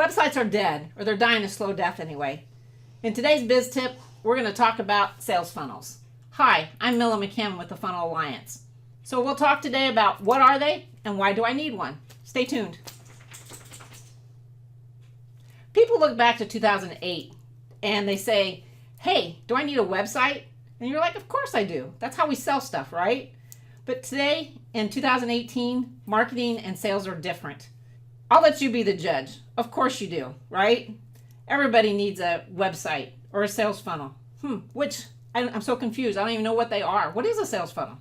Websites are dead, or they're dying a slow death anyway. In today's Biz Tip, we're going to talk about sales funnels. Hi, I'm Milla McCammon with the Funnel Alliance. So we'll talk today about what are they and why do I need one. Stay tuned. People look back to 2008 and they say, hey, do I need a website? And you're like, of course I do. That's how we sell stuff, right? But today, in 2018, marketing and sales are different. I'll let you be the judge. Of course you do, right? Everybody needs a website or a sales funnel. I'm so confused. I don't even know what they are. What is a sales funnel?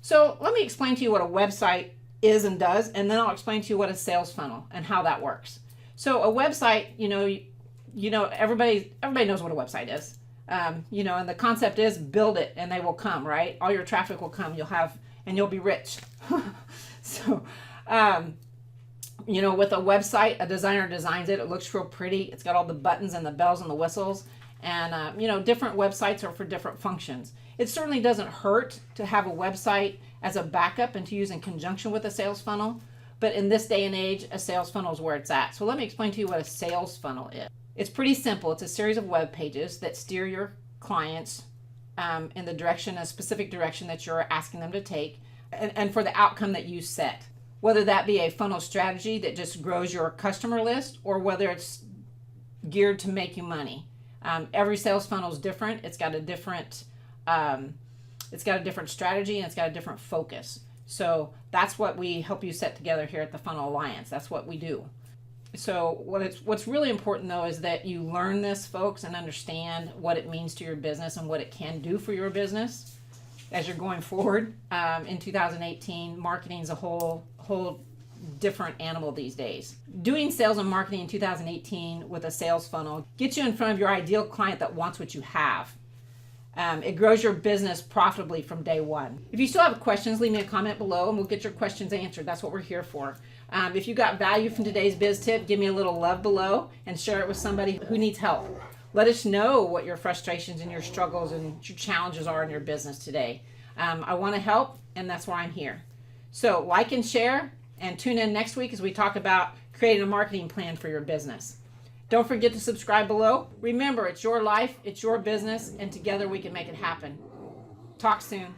So let me explain to you what a website is and does, and then I'll explain to you what a sales funnel and how that works. So a website, everybody knows what a website is. And the concept is build it and they will come, right? All your traffic will come. You'll be rich. With a website, a designer designs it. It looks real pretty. It's got all the buttons and the bells and the whistles. And, different websites are for different functions. It certainly doesn't hurt to have a website as a backup and to use in conjunction with a sales funnel. But in this day and age, a sales funnel is where it's at. So let me explain to you what a sales funnel is. It's pretty simple. It's a series of web pages that steer your clients in a specific direction that you're asking them to take and for the outcome that you set. Whether that be a funnel strategy that just grows your customer list or whether it's geared to make you money. Every sales funnel is different. It's got a different strategy and it's got a different focus. So that's what we help you set together here at the Funnel Alliance. That's what we do. So what's really important though is that you learn this, folks, and understand what it means to your business and what it can do for your business as you're going forward. In 2018, marketing is a whole different animal these days. Doing sales and marketing in 2018 with a sales funnel gets you in front of your ideal client that wants what you have. It grows your business profitably from day one. If you still have questions, leave me a comment below and we'll get your questions answered. That's what we're here for. If you got value from today's biz tip, give me a little love below and share it with somebody who needs help. Let us know what your frustrations and your struggles and your challenges are in your business today. I want to help, and that's why I'm here. So like and share, and tune in next week as we talk about creating a marketing plan for your business. Don't forget to subscribe below. Remember, it's your life, it's your business, and together we can make it happen. Talk soon.